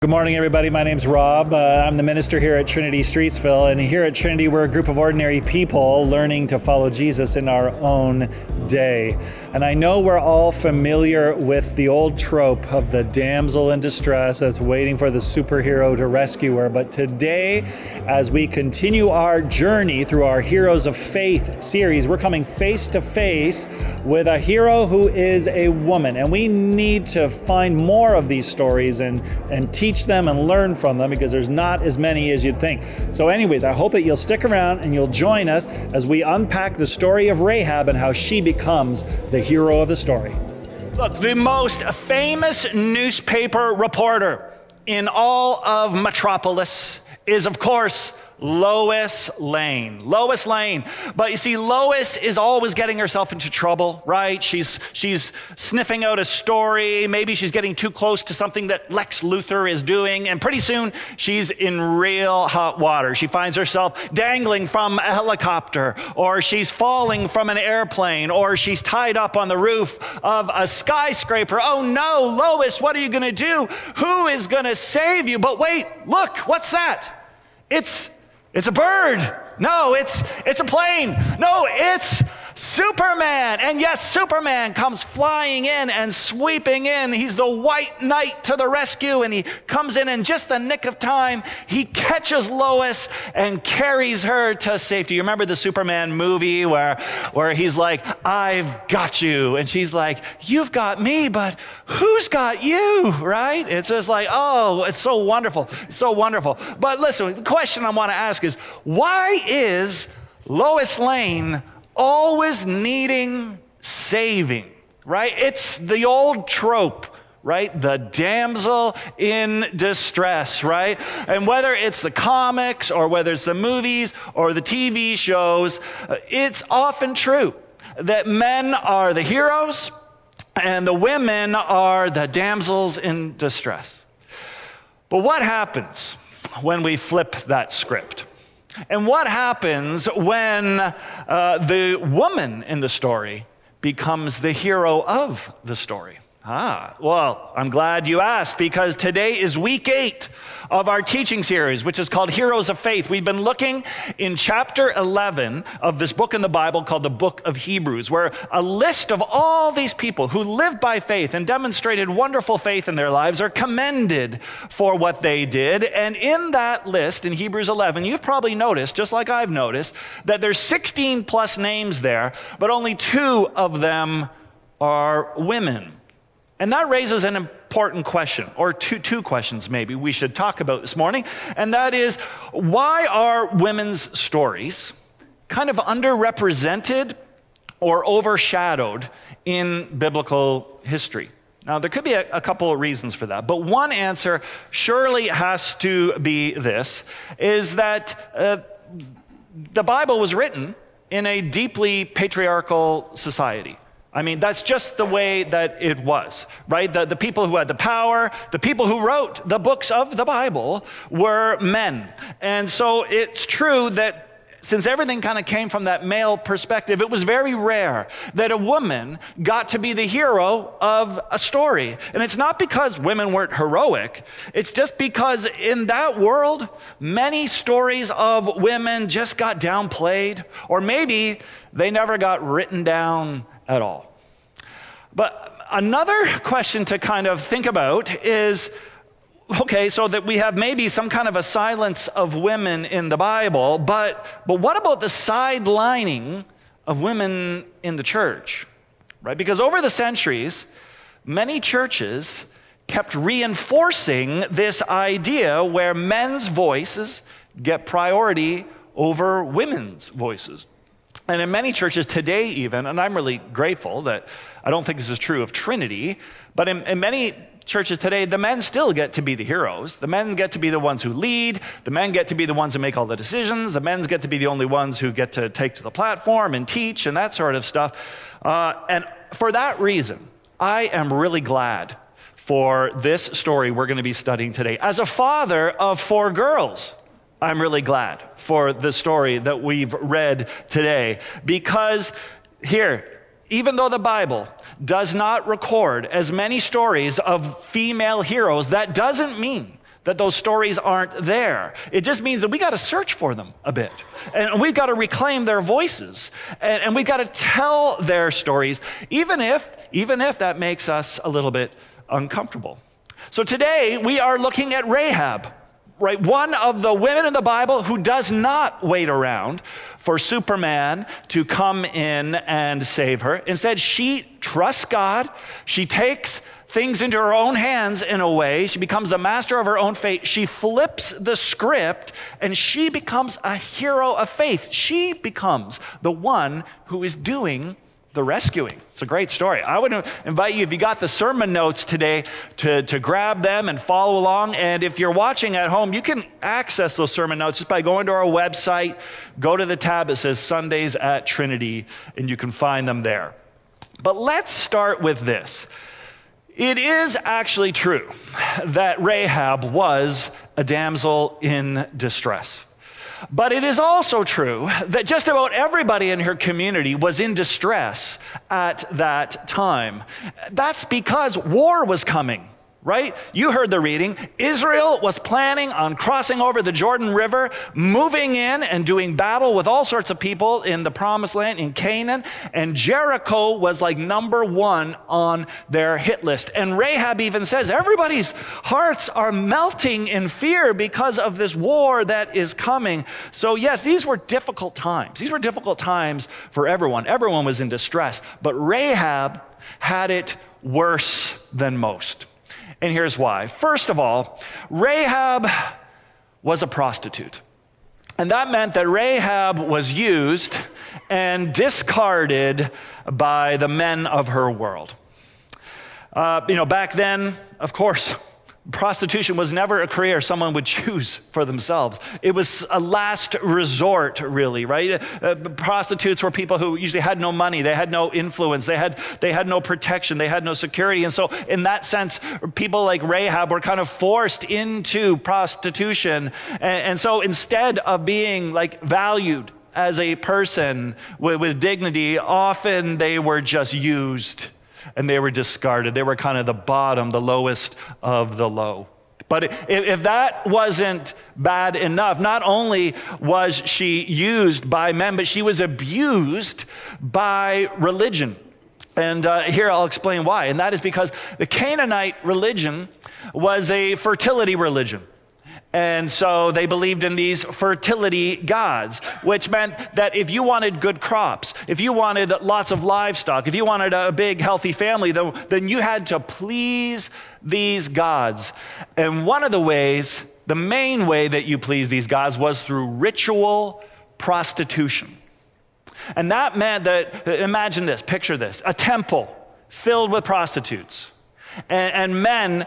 Good morning, everybody. My name's Rob. I'm the minister here at Trinity Streetsville, and here at Trinity, we're a group of ordinary people learning to follow Jesus in our own day. And I know we're all familiar with the old trope of the damsel in distress that's waiting for the superhero to rescue her. But today, as we continue our journey through our Heroes of Faith series, we're coming face to face with a hero who is a woman. And we need to find more of these stories and teach them and learn from them, because there's not as many as you'd think. So anyways, I hope that you'll stick around and you'll join us as we unpack the story of Rahab and how she becomes the hero of the story. Look, the most famous newspaper reporter in all of Metropolis is, of course, Lois Lane. Lois Lane. But you see, Lois is always getting herself into trouble, right? She's sniffing out a story. Maybe she's getting too close to something that Lex Luthor is doing, and pretty soon she's in real hot water. She finds herself dangling from a helicopter, or she's falling from an airplane, or she's tied up on the roof of a skyscraper. Oh no, Lois, what are you going to do? Who is going to save you? But wait, look, what's that? It's a bird. No, it's a plane. No, it's Superman. And yes, Superman comes flying in and sweeping in. He's the white knight to the rescue, and he comes in just the nick of time. He catches Lois and carries her to safety. You remember the Superman movie where he's like, "I've got you," and she's like, "You've got me, but who's got you?" Right? It's just like, oh, it's so wonderful. It's so wonderful. But listen, the question I want to ask is, why is Lois Lane always needing saving, right? It's the old trope, right? The damsel in distress, right? And whether it's the comics or whether it's the movies or the TV shows, it's often true that men are the heroes and the women are the damsels in distress. But what happens when we flip that script? And what happens when the woman in the story becomes the hero of the story? Well, I'm glad you asked, because today is week 8 of our teaching series, which is called Heroes of Faith. We've been looking in chapter 11 of this book in the Bible called the Book of Hebrews, where a list of all these people who lived by faith and demonstrated wonderful faith in their lives are commended for what they did. And in that list, in Hebrews 11, you've probably noticed, just like I've noticed, that there's 16 plus names there, but only 2 of them are women. And that raises an important question, or two questions maybe we should talk about this morning. And that is, why are women's stories kind of underrepresented or overshadowed in biblical history? Now, there could be a couple of reasons for that, but one answer surely has to be this, is that the Bible was written in a deeply patriarchal society. I mean, that's just the way that it was, right? The people who had the power, the people who wrote the books of the Bible were men. And so it's true that since everything kind of came from that male perspective, it was very rare that a woman got to be the hero of a story. And it's not because women weren't heroic. It's just because in that world, many stories of women just got downplayed, or maybe they never got written down at all. But another question to kind of think about is, okay, so that we have maybe some kind of a silence of women in the Bible, but what about the sidelining of women in the church, right? Because over the centuries, many churches kept reinforcing this idea where men's voices get priority over women's voices. And in many churches today even, and I'm really grateful that I don't think this is true of Trinity, but in many churches today, the men still get to be the heroes. The men get to be the ones who lead. The men get to be the ones who make all the decisions. The men get to be the only ones who get to take to the platform and teach and that sort of stuff. And for that reason, I am really glad for this story we're going to be studying today. As a father of 4 girls, I'm really glad for the story that we've read today, because here, even though the Bible does not record as many stories of female heroes, that doesn't mean that those stories aren't there. It just means that we got to search for them a bit. And we've got to reclaim their voices. And we've got to tell their stories, even if that makes us a little bit uncomfortable. So today we are looking at Rahab, right? One of the women in the Bible who does not wait around for Superman to come in and save her. Instead, she trusts God. She takes things into her own hands in a way. She becomes the master of her own fate. She flips the script and she becomes a hero of faith. She becomes the one who is doing the rescuing. It's a great story. I would invite you, if you got the sermon notes today, to grab them and follow along. And if you're watching at home, you can access those sermon notes just by going to our website, go to the tab that says Sundays at Trinity, and you can find them there. But let's start with this. It is actually true that Rahab was a damsel in distress. But it is also true that just about everybody in her community was in distress at that time. That's because war was coming, right? You heard the reading. Israel was planning on crossing over the Jordan River, moving in and doing battle with all sorts of people in the Promised Land, in Canaan, and Jericho was like number one on their hit list. And Rahab even says, everybody's hearts are melting in fear because of this war that is coming. So yes, these were difficult times. These were difficult times for everyone. Everyone was in distress, but Rahab had it worse than most. And here's why. First of all, Rahab was a prostitute. And that meant that Rahab was used and discarded by the men of her world. Back then, of course, prostitution was never a career someone would choose for themselves. It was a last resort, really, right? Prostitutes were people who usually had no money, they had no influence, they had no protection, they had no security. And so in that sense, people like Rahab were kind of forced into prostitution. And so instead of being like valued as a person with dignity, often they were just used. And they were discarded. They were kind of the bottom, the lowest of the low. But if that wasn't bad enough, not only was she used by men, but she was abused by religion. And here I'll explain why. And that is because the Canaanite religion was a fertility religion. And so they believed in these fertility gods, which meant that if you wanted good crops, if you wanted lots of livestock, if you wanted a big healthy family, then you had to please these gods. And one of the ways, the main way that you pleased these gods was through ritual prostitution. And that meant that, imagine this, picture this, a temple filled with prostitutes and men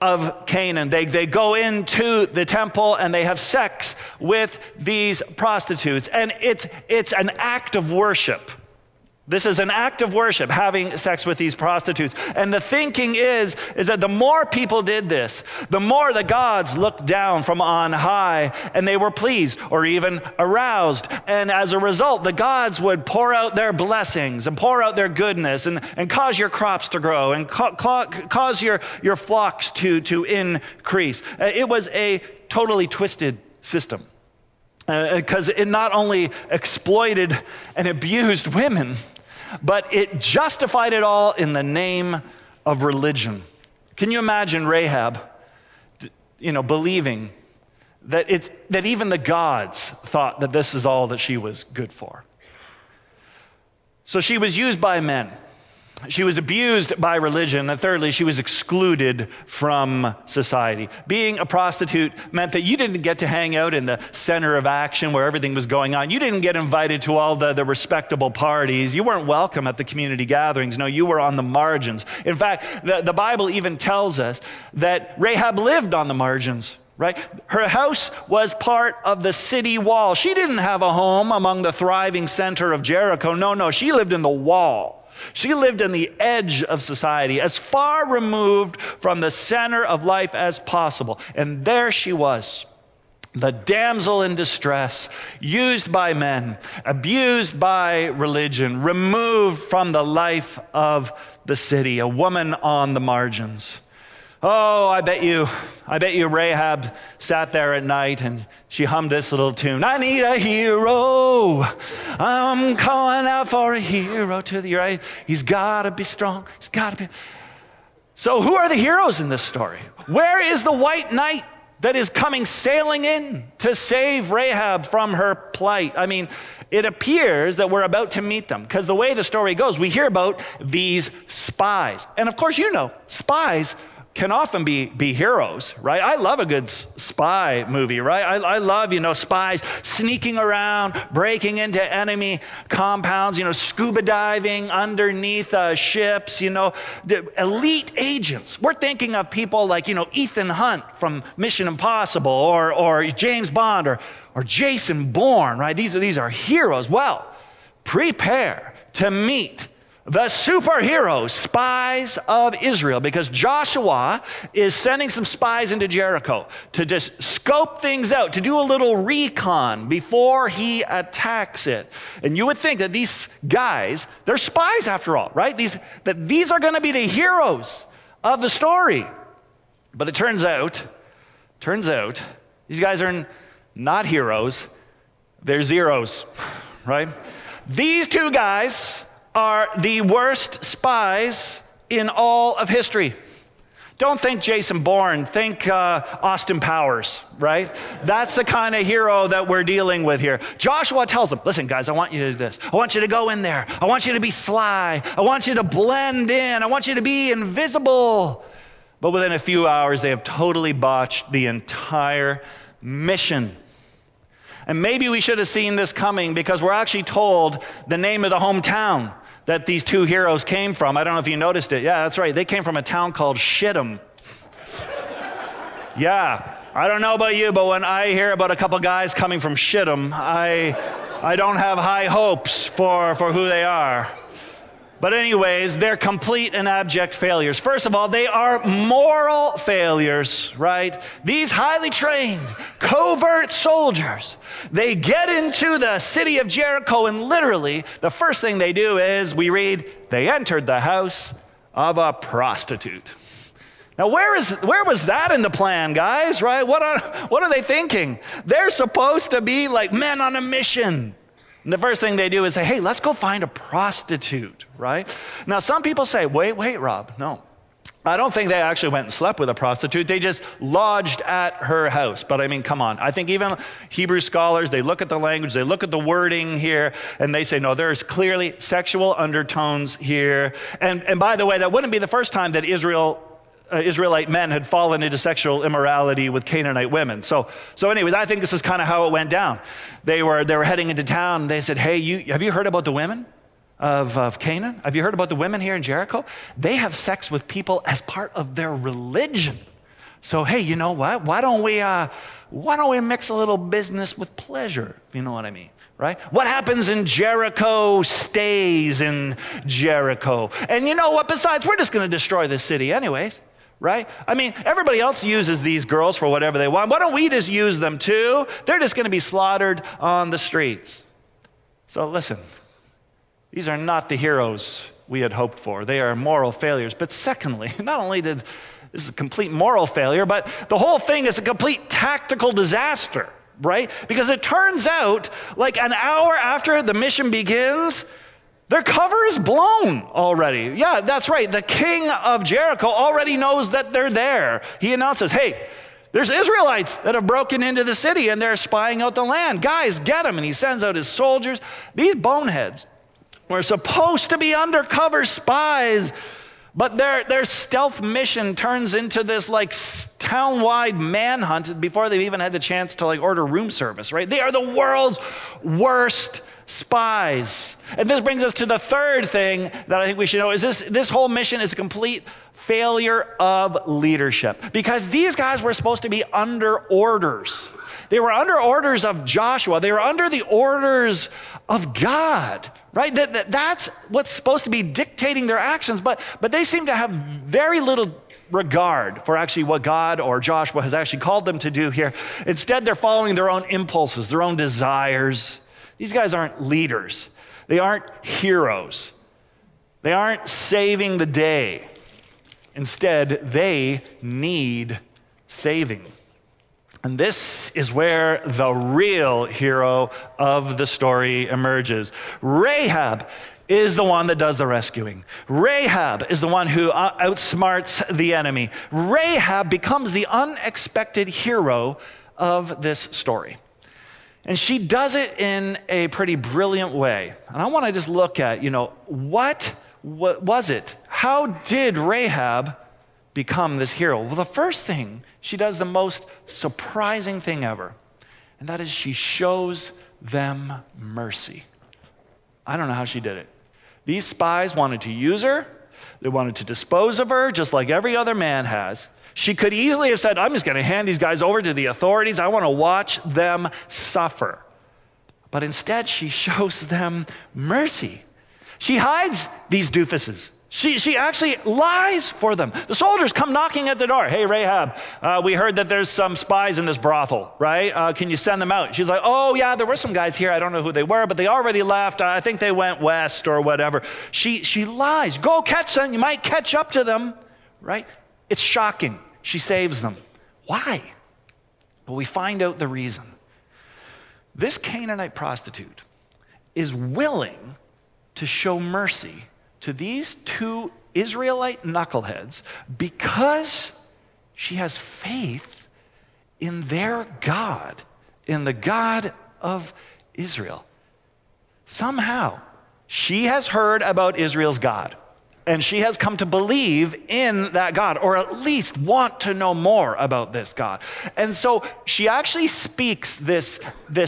of Canaan. They go into the temple and they have sex with these prostitutes. And it's an act of worship. This is an act of worship, having sex with these prostitutes. And the thinking is that the more people did this, the more the gods looked down from on high and they were pleased or even aroused. And as a result, the gods would pour out their blessings and pour out their goodness and cause your crops to grow and cause your flocks to increase. It was a totally twisted system because it not only exploited and abused women, but it justified it all in the name of religion. Can you imagine Rahab, believing that even the gods thought that this is all that she was good for? So she was used by men. She was abused by religion, and thirdly, she was excluded from society. Being a prostitute meant that you didn't get to hang out in the center of action where everything was going on. You didn't get invited to all the respectable parties. You weren't welcome at the community gatherings. No, you were on the margins. In fact, the Bible even tells us that Rahab lived on the margins. Right? Her house was part of the city wall. She didn't have a home among the thriving center of Jericho. No, she lived in the wall. She lived in the edge of society, as far removed from the center of life as possible. And there she was, the damsel in distress, used by men, abused by religion, removed from the life of the city, a woman on the margins. Oh, I bet you Rahab sat there at night and she hummed this little tune. I need a hero. I'm calling out for a hero to the right. He's got to be strong. He's got to be. So who are the heroes in this story? Where is the white knight that is coming sailing in to save Rahab from her plight? I mean, it appears that we're about to meet them, because the way the story goes, we hear about these spies. And of course, you know, spies can often be heroes, right? I love a good spy movie, right? I love, spies sneaking around, breaking into enemy compounds, scuba diving underneath ships, the elite agents. We're thinking of people like, Ethan Hunt from Mission Impossible, or James Bond, or Jason Bourne, right? These are heroes. Well, prepare to meet the superheroes, spies of Israel, because Joshua is sending some spies into Jericho to just scope things out, to do a little recon before he attacks it. And you would think that these guys, they're spies after all, right? These are going to be the heroes of the story. But it turns out, these guys are not heroes, they're zeros, right? These two guys are the worst spies in all of history. Don't think Jason Bourne, think Austin Powers, right? That's the kind of hero that we're dealing with here. Joshua tells them, listen guys, I want you to do this. I want you to go in there. I want you to be sly. I want you to blend in. I want you to be invisible. But within a few hours, they have totally botched the entire mission. And maybe we should have seen this coming, because we're actually told the name of the hometown that these two heroes came from. I don't know if you noticed it. Yeah, that's right. They came from a town called Shittim. Yeah, I don't know about you, but when I hear about a couple guys coming from Shittim, I don't have high hopes for who they are. But anyways, they're complete and abject failures. First of all, they are moral failures, right? These highly trained, covert soldiers, they get into the city of Jericho, and literally, the first thing they do is, we read, they entered the house of a prostitute. Now, where was that in the plan, guys, right? What are they thinking? They're supposed to be like men on a mission. And the first thing they do is say, hey, let's go find a prostitute, right? Now, some people say, wait, Rob, no. I don't think they actually went and slept with a prostitute. They just lodged at her house. But I mean, come on. I think even Hebrew scholars, they look at the language, they look at the wording here, and they say, no, there's clearly sexual undertones here. And by the way, that wouldn't be the first time that Israelite men had fallen into sexual immorality with Canaanite women. So anyways, I think this is kind of how it went down. They were heading into town, and they said, hey, have you heard about the women of Canaan? Have you heard about the women here in Jericho? They have sex with people as part of their religion. So hey, you know what? Why don't we mix a little business with pleasure, if you know what I mean? Right? What happens in Jericho stays in Jericho. And you know what? Besides, we're just going to destroy this city anyways. Right? I mean, everybody else uses these girls for whatever they want. Why don't we just use them too? They're just going to be slaughtered on the streets. So listen, these are not the heroes we had hoped for. They are moral failures. But secondly, not only did this is a complete moral failure, but the whole thing is a complete tactical disaster, right? Because it turns out, like an hour after the mission begins, their cover is blown already. Yeah, that's right. The king of Jericho already knows that they're there. He announces, hey, there's Israelites that have broken into the city and they're spying out the land. Guys, get them. And he sends out his soldiers. These boneheads were supposed to be undercover spies, but their stealth mission turns into this like town-wide manhunt before they've even had the chance to like order room service, right? They are the world's worst spies. And this brings us to the third thing that I think we should know is this whole mission is a complete failure of leadership, because these guys were supposed to be under orders. They were under orders of Joshua. They were under the orders of God, right? That's what's supposed to be dictating their actions, but they seem to have very little regard for actually what God or Joshua has actually called them to do here. Instead, they're following their own impulses, their own desires. These guys aren't leaders. They aren't heroes. They aren't saving the day. Instead, they need saving. And this is where the real hero of the story emerges. Rahab is the one that does the rescuing. Rahab is the one who outsmarts the enemy. Rahab becomes the unexpected hero of this story. And she does it in a pretty brilliant way. And I want to just look at, what was it? How did Rahab become this hero? Well, the first thing, she does the most surprising thing ever. And that is she shows them mercy. I don't know how she did it. These spies wanted to use her. They wanted to dispose of her just like every other man has. She could easily have said, I'm just going to hand these guys over to the authorities. I want to watch them suffer. But instead, she shows them mercy. She hides these doofuses. She actually lies for them. The soldiers come knocking at the door. Hey, Rahab, we heard that there's some spies in this brothel, right? Can you send them out? She's like, oh, yeah, there were some guys here. I don't know who they were, but they already left. I think they went west or whatever. She lies. Go catch them. You might catch up to them, right? It's shocking. She saves them. Why? Well, we find out the reason. This Canaanite prostitute is willing to show mercy to these two Israelite knuckleheads because she has faith in their God, in the God of Israel. Somehow, she has heard about Israel's God, and she has come to believe in that God, or at least want to know more about this God. And so she actually speaks this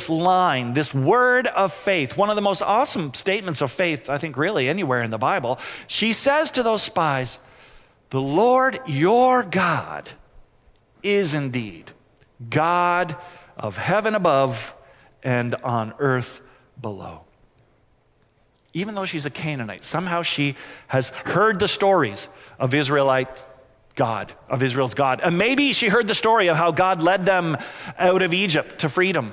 line, this word of faith, one of the most awesome statements of faith, I think, really anywhere in the Bible. She says to those spies, the Lord your God is indeed God of heaven above and on earth below. Even though she's a Canaanite, somehow she has heard the stories of Israel's God. And maybe she heard the story of how God led them out of Egypt to freedom.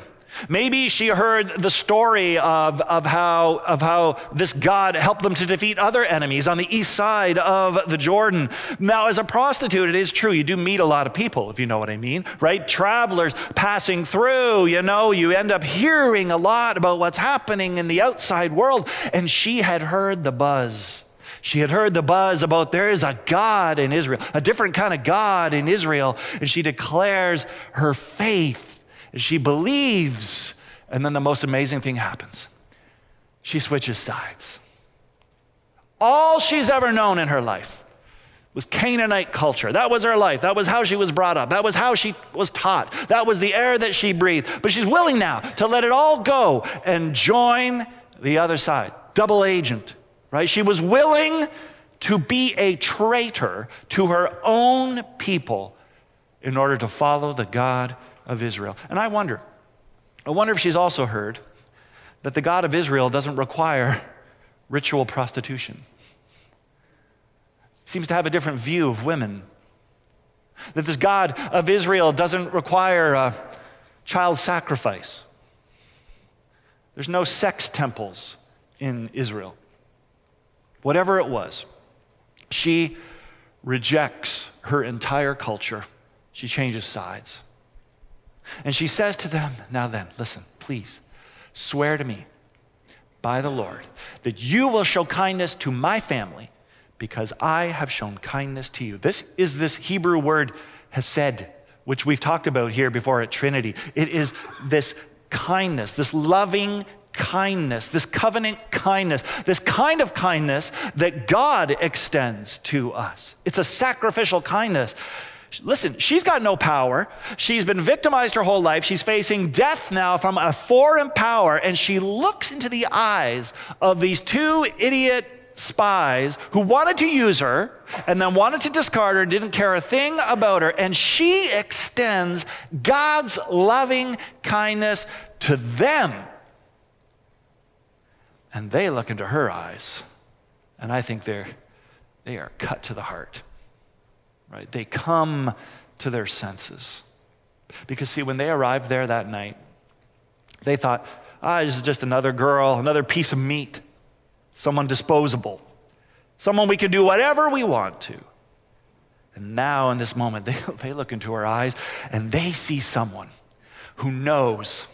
Maybe she heard the story of how this God helped them to defeat other enemies on the east side of the Jordan. Now, as a prostitute, it is true, you do meet a lot of people, if you know what I mean, right? Travelers passing through, you end up hearing a lot about what's happening in the outside world. And she had heard the buzz. She had heard the buzz about there is a God in Israel, a different kind of God in Israel. And she declares her faith. She believes, and then the most amazing thing happens. She switches sides. All she's ever known in her life was Canaanite culture. That was her life. That was how she was brought up. That was how she was taught. That was the air that she breathed. But she's willing now to let it all go and join the other side. Double agent, right? She was willing to be a traitor to her own people in order to follow the God of Israel. And I wonder if she's also heard that the God of Israel doesn't require ritual prostitution. Seems to have a different view of women. That this God of Israel doesn't require child sacrifice. There's no sex temples in Israel. Whatever it was, she rejects her entire culture. She changes sides. And she says to them, now then, listen, please, swear to me by the Lord that you will show kindness to my family because I have shown kindness to you. This is this Hebrew word hesed, which we've talked about here before at Trinity. It is this kindness, this loving kindness, this covenant kindness, this kind of kindness that God extends to us. It's a sacrificial kindness. Listen, she's got no power. She's been victimized her whole life. She's facing death now from a foreign power, and she looks into the eyes of these two idiot spies who wanted to use her and then wanted to discard her, didn't care a thing about her, and she extends God's loving kindness to them. And they look into her eyes, and I think they are cut to the heart. Right? They come to their senses. Because see, when they arrived there that night, they thought, this is just another girl, another piece of meat, someone disposable, someone we can do whatever we want to. And now in this moment, they look into her eyes and they see someone who knows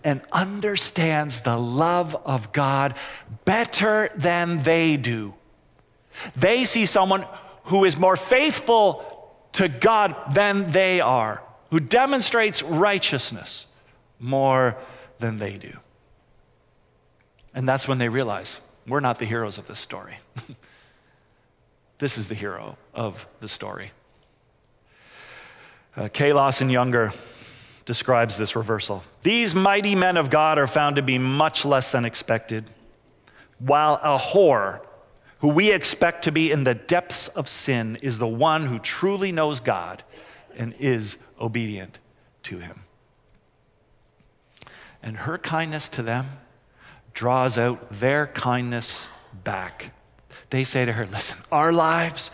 and understands the love of God better than they do. They see someone who is more faithful to God than they are, who demonstrates righteousness more than they do. And that's when they realize we're not the heroes of this story. This is the hero of the story. Kalos and Younger describes this reversal. These mighty men of God are found to be much less than expected, while a whore, who we expect to be in the depths of sin, is the one who truly knows God and is obedient to him. And her kindness to them draws out their kindness back. They say to her, listen, our lives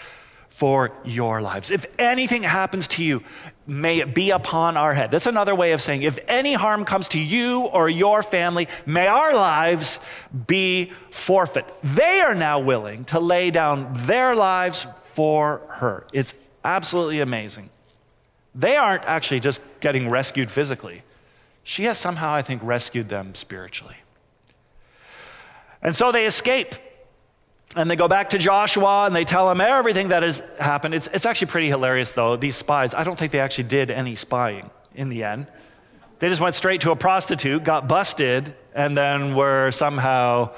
for your lives. If anything happens to you, may it be upon our head. That's another way of saying, if any harm comes to you or your family, may our lives be forfeit. They are now willing to lay down their lives for her. It's absolutely amazing. They aren't actually just getting rescued physically. She has somehow, I think, rescued them spiritually. And so they escape. And they go back to Joshua and they tell him everything that has happened. It's actually pretty hilarious, though. These spies, I don't think they actually did any spying in the end. They just went straight to a prostitute, got busted, and then were somehow,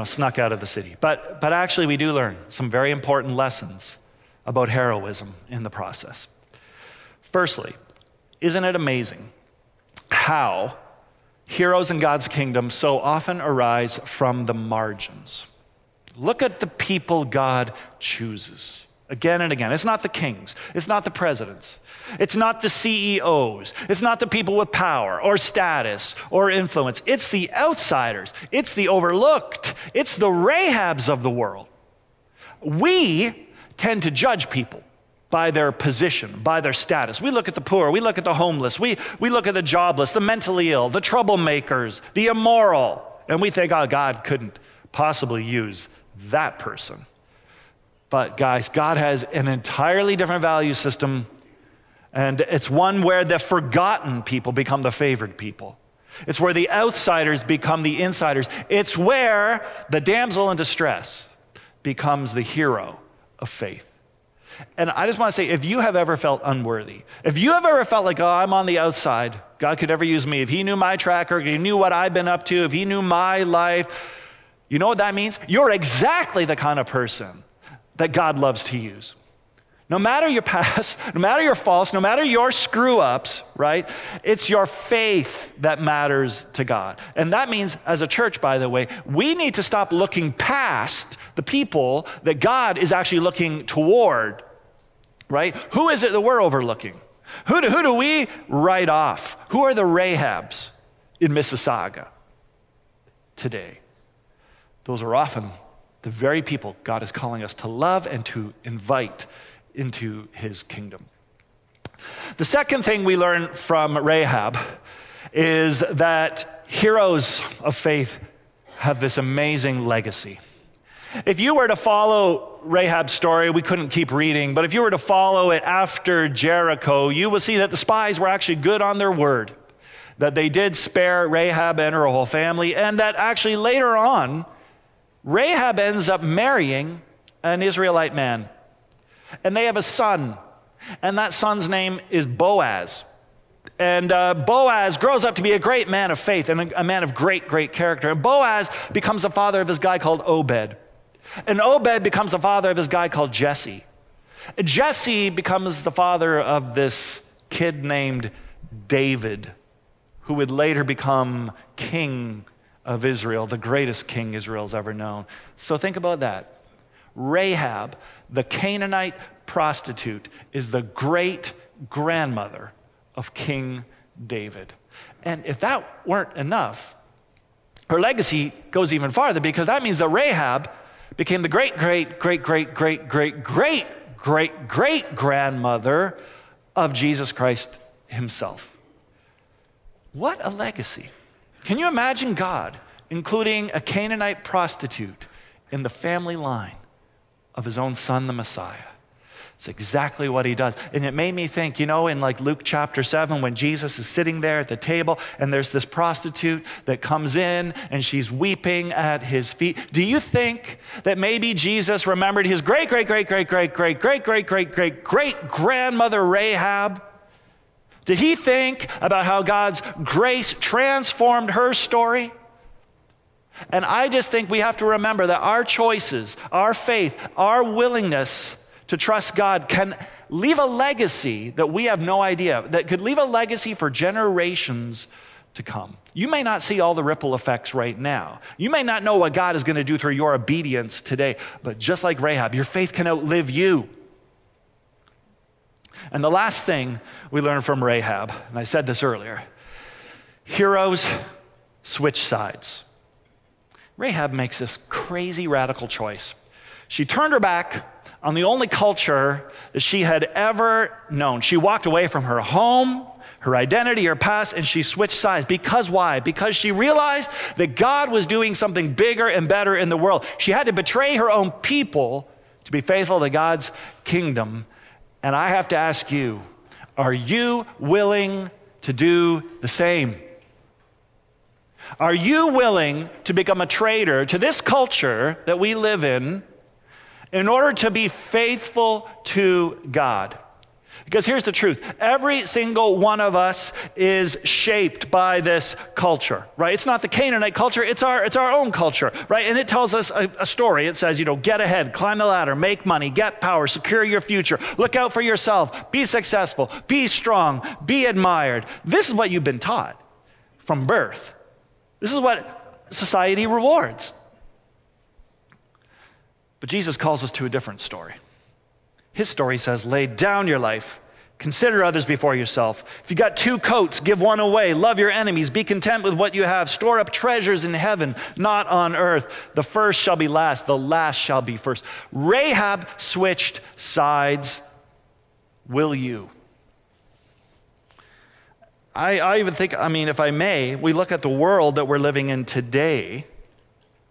snuck out of the city. But actually, we do learn some very important lessons about heroism in the process. Firstly, isn't it amazing how heroes in God's kingdom so often arise from the margins? Look at the people God chooses again and again. It's not the kings. It's not the presidents. It's not the CEOs. It's not the people with power or status or influence. It's the outsiders. It's the overlooked. It's the Rahabs of the world. We tend to judge people by their position, by their status. We look at the poor. We look at the homeless. We look at the jobless, the mentally ill, the troublemakers, the immoral. And we think, oh, God couldn't possibly use that person. But guys, God has an entirely different value system, and it's one where the forgotten people become the favored people. It's where the outsiders become the insiders. It's where the damsel in distress becomes the hero of faith. And I just want to say, if you have ever felt unworthy, if you have ever felt like, oh, I'm on the outside, God could never use me, if he knew my track record, if he knew what I've been up to, if he knew my life, you know what that means? You're exactly the kind of person that God loves to use. No matter your past, no matter your faults, no matter your screw-ups, right? It's your faith that matters to God. And that means, as a church, by the way, we need to stop looking past the people that God is actually looking toward, right? Who is it that we're overlooking? Who do we write off? Who are the Rahabs in Mississauga today? Those are often the very people God is calling us to love and to invite into his kingdom. The second thing we learn from Rahab is that heroes of faith have this amazing legacy. If you were to follow Rahab's story, we couldn't keep reading, but if you were to follow it after Jericho, you will see that the spies were actually good on their word, that they did spare Rahab and her whole family, and that actually later on, Rahab ends up marrying an Israelite man. And they have a son, and that son's name is Boaz. And Boaz grows up to be a great man of faith and a man of great, great character. And Boaz becomes the father of this guy called Obed. And Obed becomes the father of this guy called Jesse. Jesse becomes the father of this kid named David, who would later become king of Israel, the greatest king Israel's ever known. So think about that. Rahab, the Canaanite prostitute, is the great grandmother of King David. And if that weren't enough, her legacy goes even farther, because that means that Rahab became the great grandmother of Jesus Christ himself. What a legacy. Can you imagine God including a Canaanite prostitute in the family line of his own son, the Messiah? It's exactly what he does. And it made me think, in like Luke chapter 7, when Jesus is sitting there at the table and there's this prostitute that comes in and she's weeping at his feet. Do you think that maybe Jesus remembered his great-great-great-great-great-great-great-great-great-grandmother Rahab? Did he think about how God's grace transformed her story? And I just think we have to remember that our choices, our faith, our willingness to trust God can leave a legacy that we have no idea, that could leave a legacy for generations to come. You may not see all the ripple effects right now. You may not know what God is going to do through your obedience today, but just like Rahab, your faith can outlive you. And the last thing we learn from Rahab, and I said this earlier, heroes switch sides. Rahab makes this crazy radical choice. She turned her back on the only culture that she had ever known. She walked away from her home, her identity, her past, and she switched sides. Because why? Because she realized that God was doing something bigger and better in the world. She had to betray her own people to be faithful to God's kingdom. And I have to ask you, are you willing to do the same? Are you willing to become a traitor to this culture that we live in order to be faithful to God? Because here's the truth. Every single one of us is shaped by this culture, right? It's not the Canaanite culture, it's our own culture, right? And it tells us a story. It says, get ahead, climb the ladder, make money, get power, secure your future, look out for yourself, be successful, be strong, be admired. This is what you've been taught from birth. This is what society rewards. But Jesus calls us to a different story. His story says, lay down your life. Consider others before yourself. If you got 2 coats, give one away. Love your enemies. Be content with what you have. Store up treasures in heaven, not on earth. The first shall be last. The last shall be first. Rahab switched sides. Will you? I even think, if I may, we look at the world that we're living in today.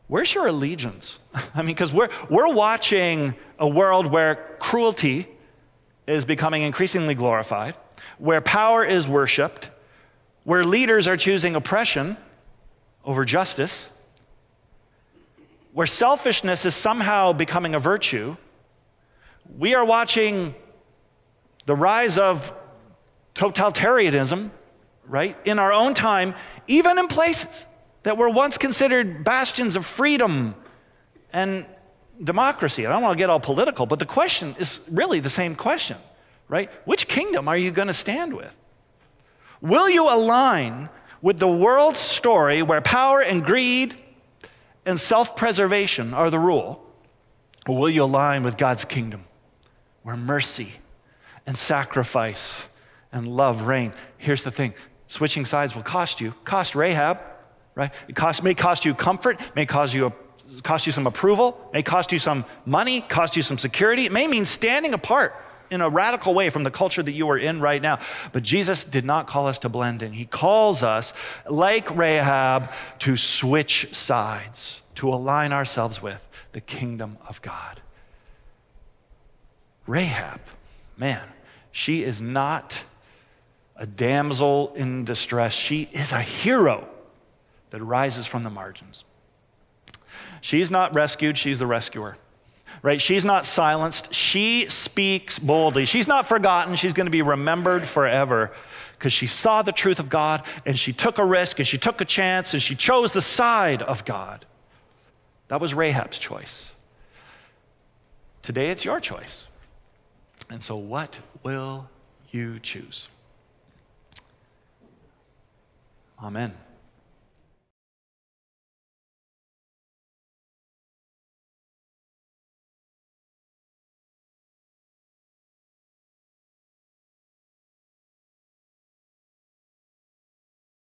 Where's your allegiance? Because we're watching a world where cruelty is becoming increasingly glorified, where power is worshiped, where leaders are choosing oppression over justice, where selfishness is somehow becoming a virtue. We are watching the rise of totalitarianism, right, in our own time, even in places that were once considered bastions of freedom and democracy. I don't want to get all political, but the question is really the same question, right? Which kingdom are you going to stand with? Will you align with the world's story where power and greed and self-preservation are the rule? Or will you align with God's kingdom where mercy and sacrifice and love reign? Here's the thing. Switching sides will cost you. Cost Rahab, right? It may cost you comfort, may cost you some approval, may cost you some money, cost you some security. It may mean standing apart in a radical way from the culture that you are in right now. But Jesus did not call us to blend in. He calls us, like Rahab, to switch sides, to align ourselves with the kingdom of God. Rahab, man, she is not a damsel in distress. She is a hero that rises from the margins. She's not rescued, she's the rescuer, right? She's not silenced, she speaks boldly. She's not forgotten, she's going to be remembered forever because she saw the truth of God and she took a risk and she took a chance and she chose the side of God. That was Rahab's choice. Today it's your choice. And so what will you choose? Amen.